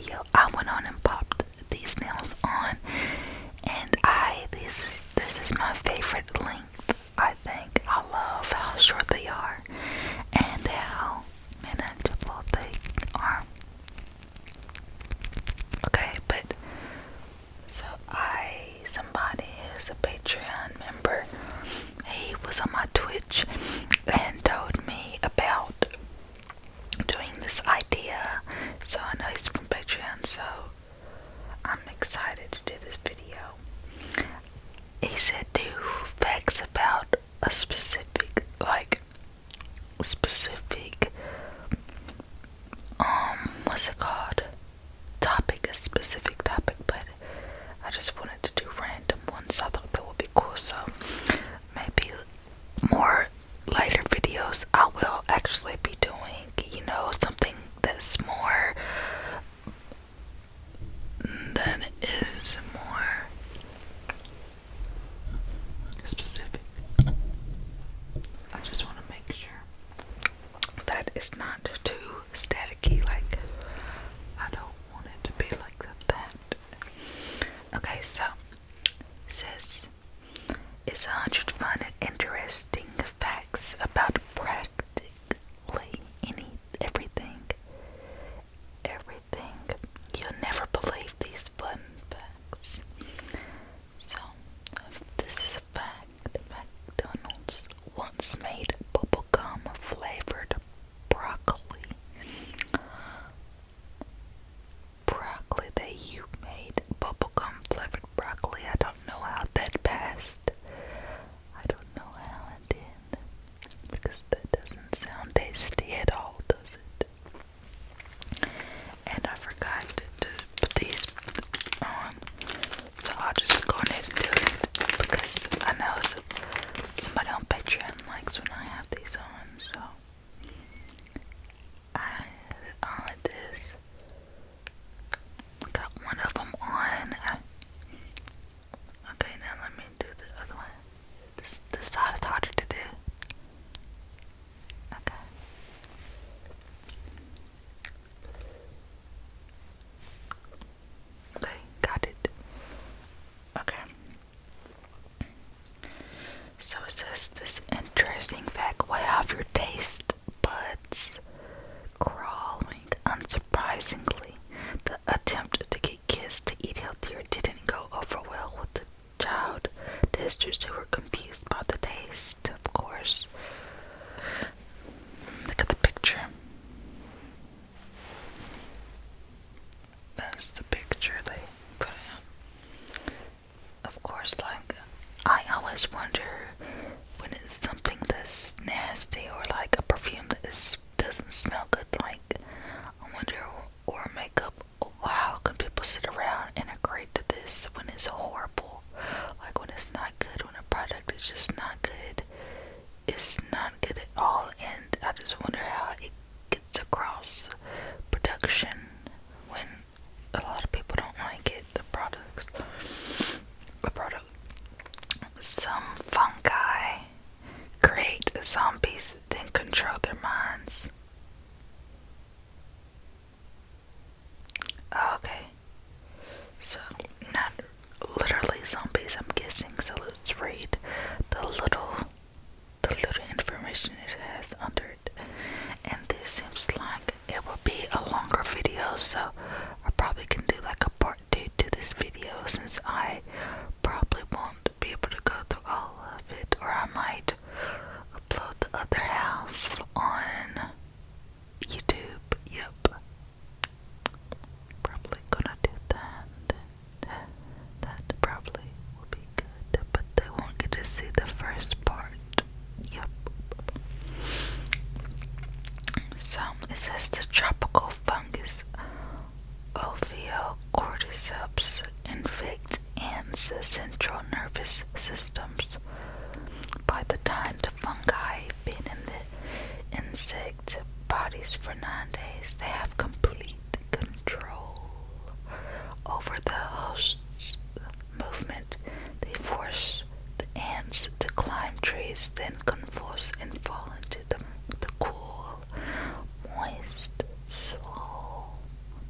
video, I went on and popped these nails on, and this is my favorite length. I think I love how short they are and how manageable they are. Okay, but so somebody who's a Patreon member, he was on my Twitch and told me about doing this idea. So I know he's from Patreon, so I'm excited to do this video. He said do facts about a specific, what's it called? Topic, a specific topic, but I just wanted to do random ones. I thought that would be cool, so maybe more later videos I will actually be doing, something that's more, that is more specific. I just want to make sure that it's not too staticky, like I don't want it to be like that. Okay, so it says it's 100 fun and interesting facts about practically everything. You'll never believe these fun facts. So, this is a fact. McDonald's once made bubblegum flavored broccoli. You made bubblegum flavored broccoli. I don't know how that passed. I don't know how it did. Because that doesn't sound tasty at all, does it? And I forgot to put these on. So I'll just go ahead and do it. Because I know somebody on Patreon likes when I have these on. So I had it on like this. Got one of them on. Okay, now let me do the other one. This side is harder to do. Okay. Okay, got it. Okay. So it says this interesting fact will have your taste buds crawling. Unsurprisingly, the attempt to get kids to eat healthier didn't go over well with the child testers who were confused by the taste, of course. Look at the picture. That's the picture they put in. Of course, I always wonder when it's something that's nasty or like a perfume that doesn't smell good, I wonder, or makeup, how can people sit around and agree to this when it's horrible? Like when it's not good, when a product is just not good. It's not good at all, and I just wonder how it gets across production when a lot of people don't like it, the product. Some fungi create zombies, then control their minds. Okay, so not literally zombies, I'm guessing. So let's read the little information it has under it. And this seems like it will be a longer video, so I probably can do like a part 2 to this video, since I probably won't be able to go through all of it, or I might upload the other half on YouTube. Yep, probably gonna do that. That probably will be good, but they won't get to see the first part. Yep. So it says the tropical fungus Ophiocordyceps infects ants' central nervous systems. By the time the fungi been in the insect bodies for 9 days, they have complete control over the host's movement. They force the ants to climb trees, then convulse and fall into the cool, moist soil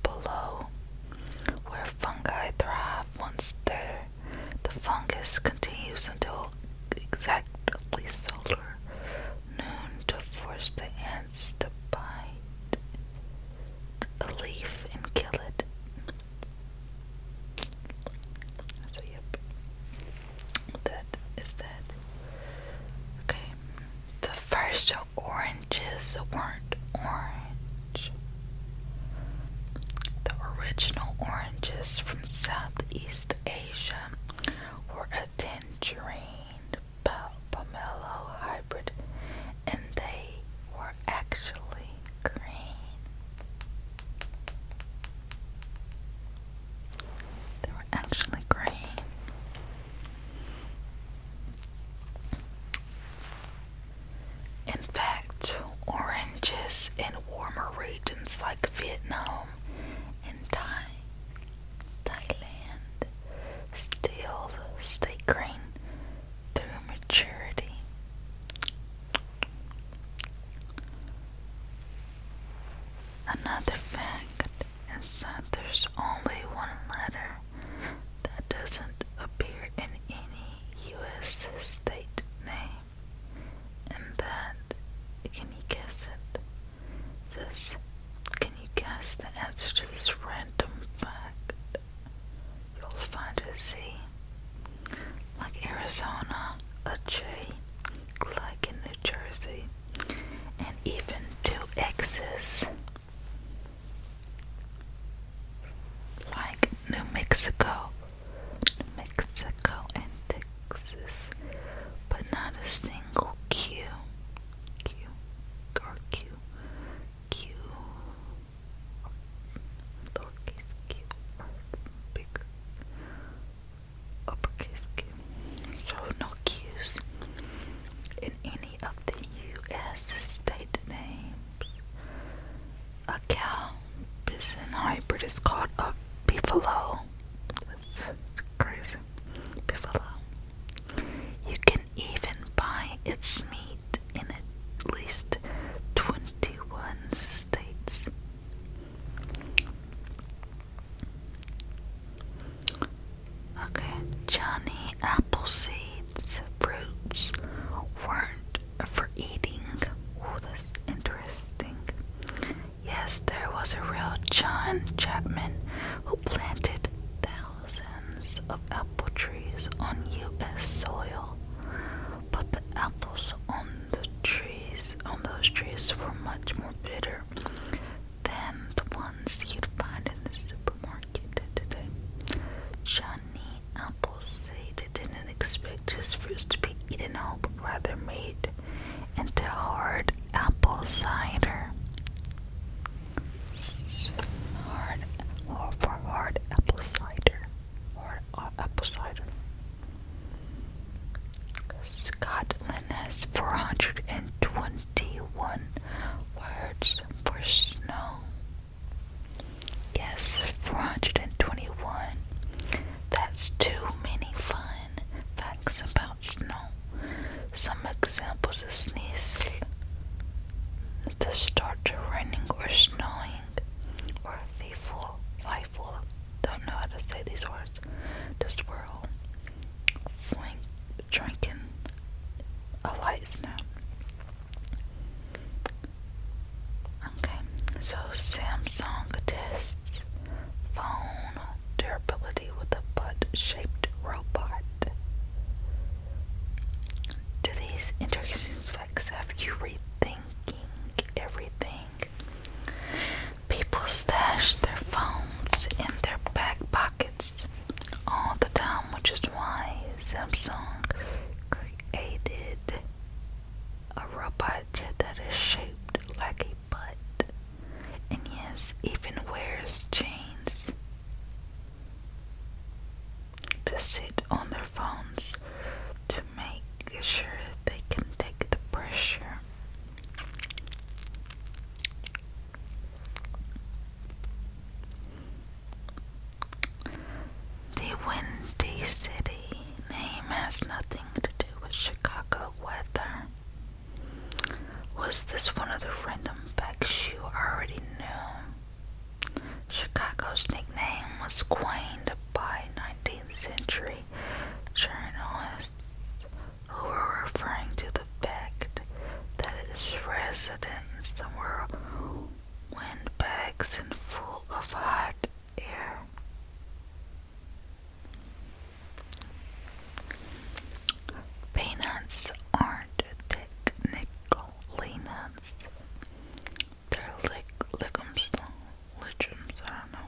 below. original oranges from Southeast Asia were a tangerine pomelo hybrid, and they were actually green. They were actually green. In fact, oranges in warmer regions like Vietnam and Thailand still stay green through maturity. Another fact is that there's only one letter that doesn't appear in any U.S. state name, and that, can you guess it? Can you guess the answer to this random fact? You'll find a Z, like Arizona, a J, like in New Jersey, and even two X's, like New Mexico and Texas, but not a single Q, or Q, lowercase q, or big uppercase Q. So no Q's in any of the U.S. state names. A cow bison hybrid is called a beefalo. That's crazy. Beefalo. You can even buy its meat in at least 21 states. Okay, Johnny Appleseed's fruits weren't for eating. Oh, that's interesting. Yes, there was a real John Chapman who planted thousands of apple trees on U.S. soil, but the apples on those trees were much more bitter than the ones you'd find in the supermarket today. Johnny Appleseed didn't expect his fruits to be eaten whole, but rather made into hard apple cider. Hard apple cider. Apple cider. Scotland has 421 words for snow. Yes, 421. That's too many fun facts about snow. Some examples of sneeze, to start raining or snowing, or fearful, don't know how to say these words, to swirl, flink, drinking a light snow. Okay, so Samsung tests phone durability with a butt-shaped robot. Do these interesting facts have you rethinking everything? People stash their phones in their back pockets all the time, which is why Samsung created a robot that is shaped like a butt, and yes, even wears chains to sit on their phones to make sure that they can take the pressure. The Windy City name has nothing to do with Chicago weather. Was this one of the random facts you already knew? Chicago's nickname was coined by 19th century journalists who were referring to the fact that its residents were windbags and full of hot air. Peanuts aren't technically nuts. They're legumes, I don't know.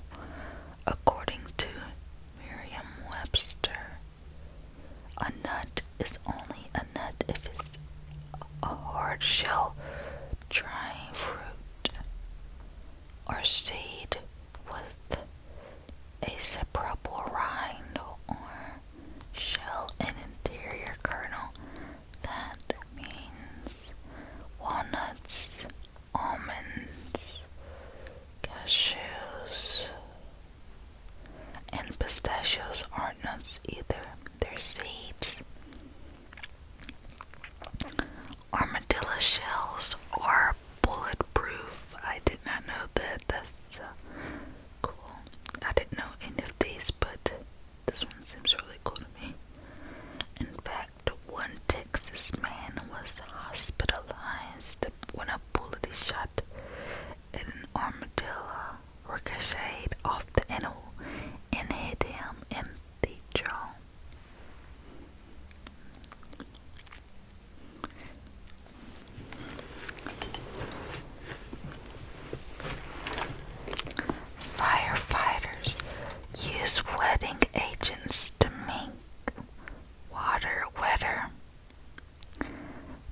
a separable rind or shell and interior kernel. That means walnuts, almonds, cashews, and pistachios aren't nuts either. They're seeds. Armadillo shells are bulletproof. I did not know that. That's cool. I didn't know any of these, but this one seems really cool to me. In fact, one Texas man was hospitalized when a bullet shot at an armadillo ricocheted off the animal and hit him in the jaw. Firefighters use wetting agents to make water wetter.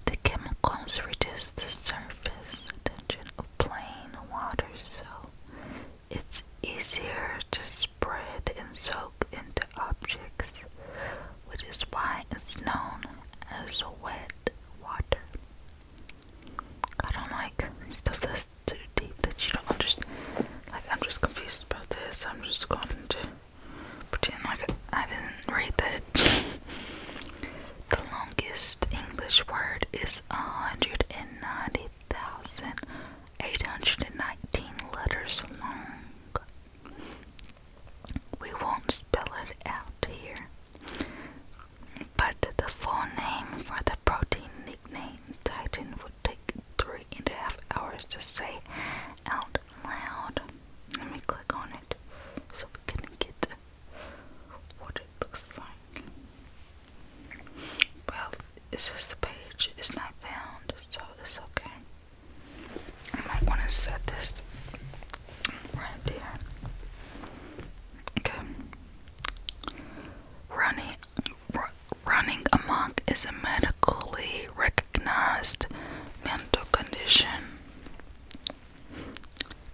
The chemicals reduce the surface tension of plain water, so it's easier to spread and soak into objects, which is why it's known as wet water. I don't like stuff that's too deep that you don't understand. Like, I'm just confused about this. I'm just going to pretend like I didn't read that. The longest English word is 190,819 letters long. We won't spell it out here, but the full name for the protein nicknamed Titan would take 3.5 hours to say out loud. Let me click on it so we can get what it looks like. Well, it says the page is not found, so it's okay. I might want to set this right there. Okay. Running amok is a medically recognized mental condition,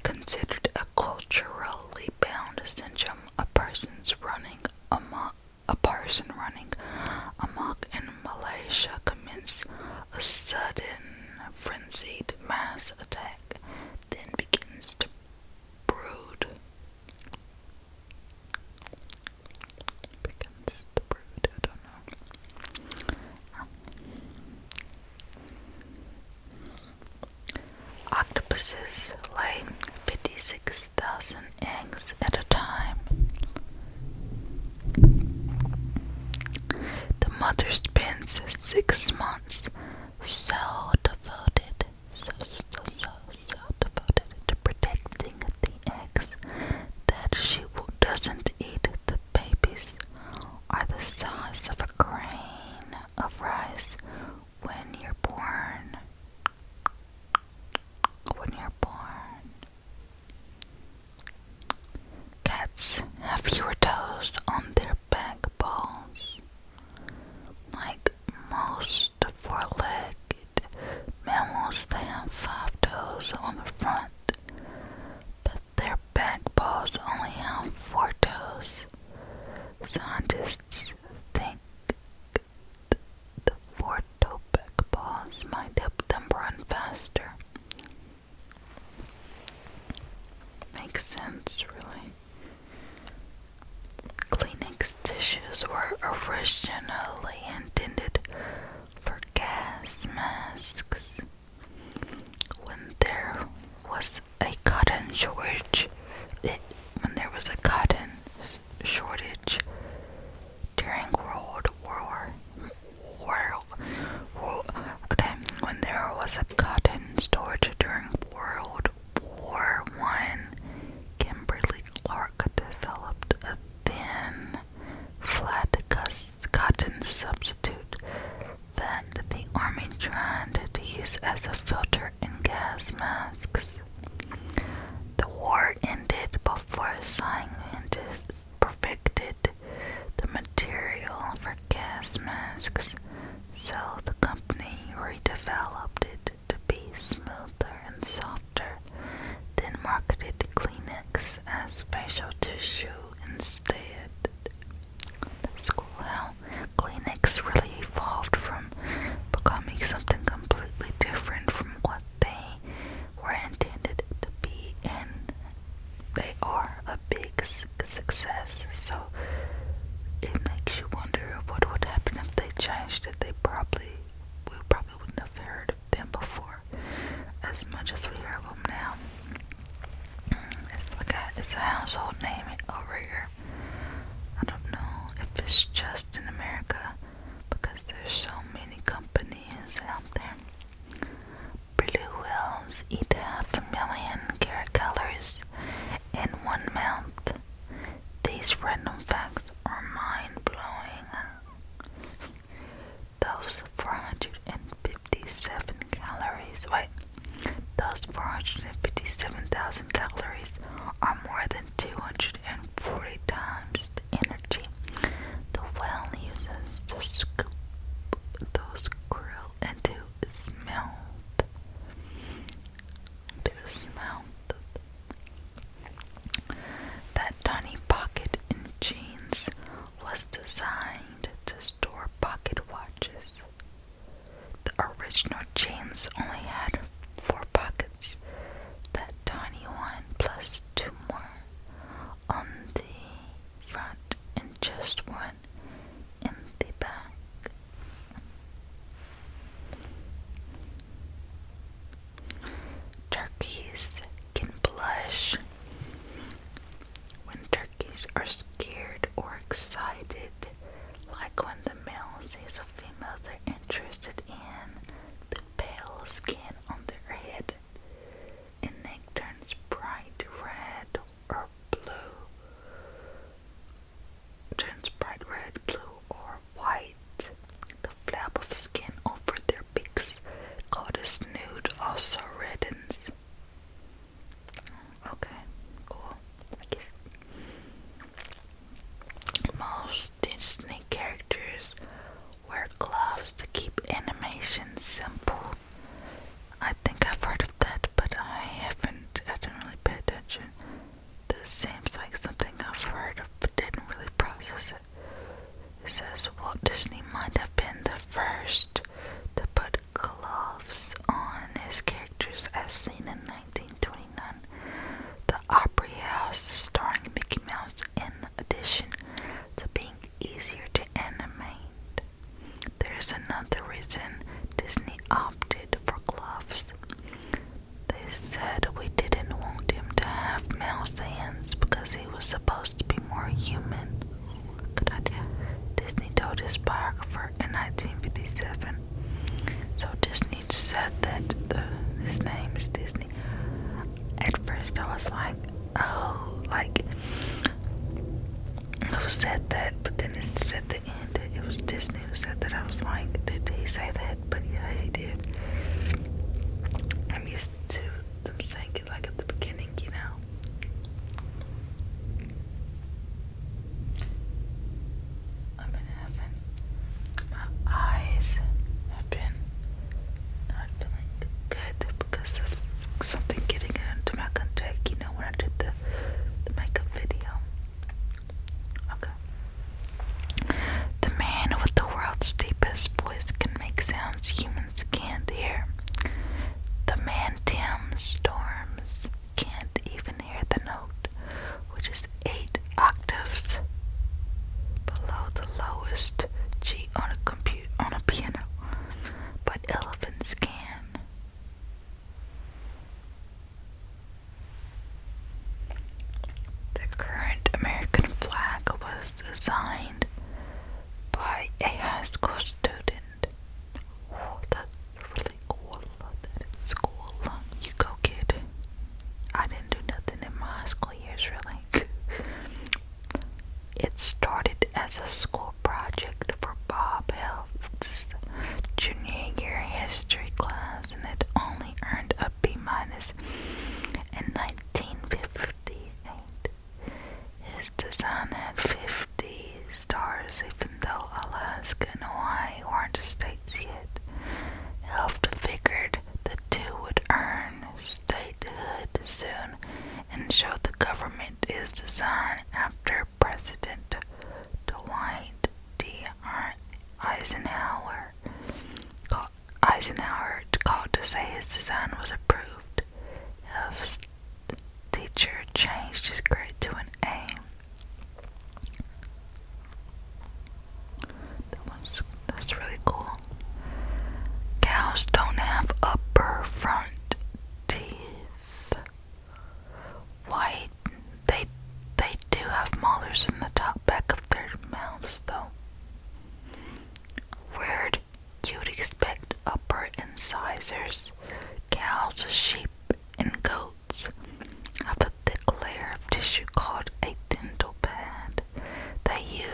considered a culturally bound syndrome. A person running amok in Malaysia commits a sudden, frenzied mass attack, then begins to brood. I don't know. Octopuses lay 56,000 eggs at a time. The mother spends 6 months so devoted to protecting the eggs that she doesn't eat the babies are the size of a grain of rice when you're born. Cats have fewer toes on their back paws. Like most four-legged mammals, they have 5 toes on the front, but their back paws only have 4 toes. Scientists think the 4-toe back paws might help them run faster. Makes sense, really. Kleenex tissues were originally intended for gas masks. When there was a cotton shortage during when there was a cotton shortage during World War I, Kimberly Clark developed a thin, flat cotton substitute that the Army tried to use as a filter in gas masks. The war ended before scientists perfected these random facts are mind-blowing. Those 457 calories, those 457,000 calories are more than 240 times the energy the whale uses to scoop those krill into its mouth. That tiny pocket in jeans was designed to store pocket watches. The original jeans only had 4 pockets. That tiny one plus 2 more on the front and just one in the back. Turkeys can blush. When turkeys are scared or excited, like when the male sees a female they're interested in, the pale skin on their head and neck turns bright red or blue. Or white. The flap of skin over their beaks, called a snood, also reddens. Okay, cool. I guess most Disney characters wear gloves to keep animation simple. I think I've heard of that, but I didn't really pay attention. This seems like something I've heard of, but didn't really process it. It says Walt Disney might have been the first to put gloves on his characters as seen in 1929. The Opry House starring Mickey Mouse, in addition to being easier to animate. There's another reason Disney opted for gloves. They said we didn't want him to have mouse hands because he was supposed to be more human. Good idea. Disney told his biographer in 1957. So Disney said that his name is Disney. At first I was like, oh, like, who said that? But then it said at the end it was Disney who said that. I was like, did he say that? But yeah, he did. I'm used to them saying it like at the beginning, you know. I've been having, my eyes have been not feeling good because of something getting into my contact, you know, when I did the makeup video. Okay. The man with the world's deepest voice can make sounds humans can't hear. The man Tim Storms can't even hear the note, which is 8 octaves below the lowest G on a piano, but elephants can. The current American flag was designed by a high school student. Oh, that's really cool. That is cool. You go, kid. I didn't do nothing in my high school years, really. It started as a school project for Bob Helft's junior year history class, and it only earned a B- in 1958. His design had 50 stars, even though Alaska and Hawaii weren't states yet. Helft figured the two would earn statehood soon and show the government his design after President Dwight D. Eisenhower called to say his design was approved. Helft's teacher changed his grade to an A.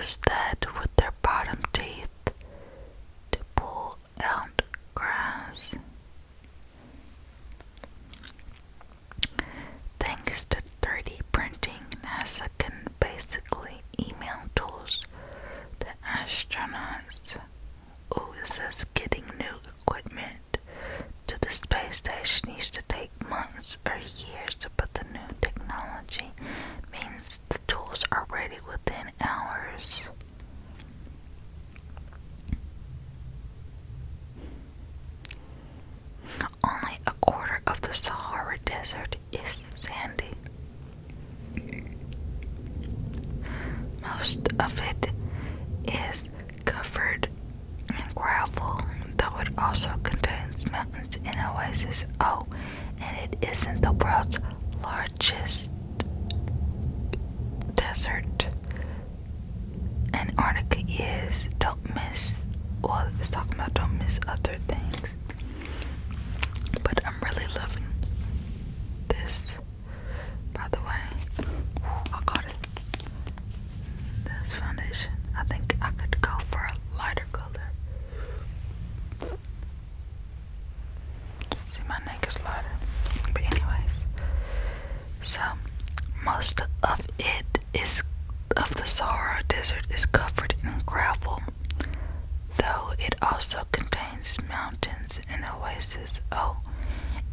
use that with their bottom teeth to pull out grass. Thanks to 3D printing, NASA can basically email tools to astronauts. Ooh, it says getting new equipment to the space station used to take months or years, but the new technology means the tools are ready within hours. Only a quarter of the Sahara Desert is sandy. Most of it is covered in gravel, though it also contains mountains and oases. Oh, and it isn't the world's largest desert. Antarctica is. Don't miss, well, it's talking about don't miss other things. But I'm really loving this, by the way. I got it. This foundation. I think I could go for a lighter color. See, my neck is lighter. But anyways, so most of it is, of the Sahara Desert is covered in gravel, though it also contains mountains and oases. Oh,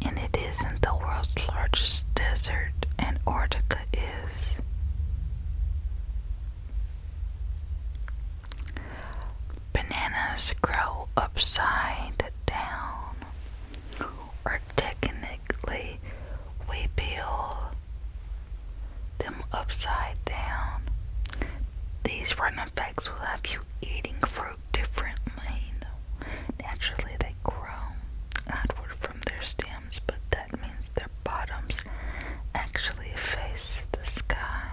and it isn't the world's largest desert. Antarctica is. Bananas grow upside down, or technically we peel them upside down. These random effects will have you eating fruit differently. Naturally, they grow outward from their stems, but that means their bottoms actually face the sky.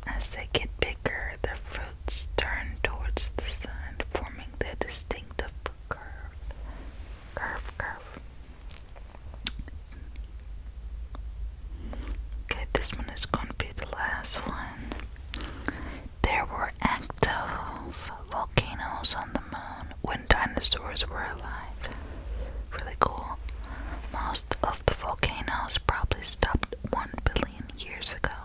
As they get bigger, their fruits turn towards the sun, forming their distinctive curve. Okay, this one is going to be the last one. There were active volcanoes on the moon when dinosaurs were alive. Really cool. Most of the volcanoes probably stopped 1 billion years ago.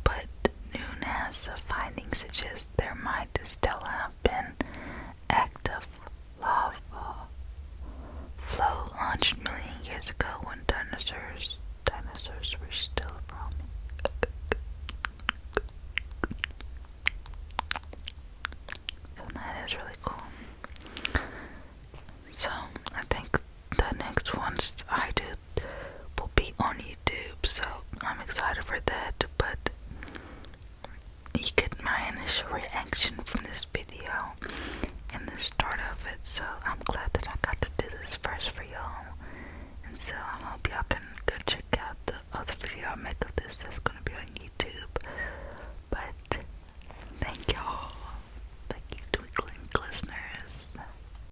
But new NASA findings suggest there might still have been active lava flow 100 million years ago when dinosaurs were still roaming. So that is really cool. So I think the next ones I do will be on YouTube, so I'm excited for that. But you get my initial reaction from this video and the start of it, so I'm glad that I got to do this first for y'all. And so I hope y'all can go check out the other video I make of this. That's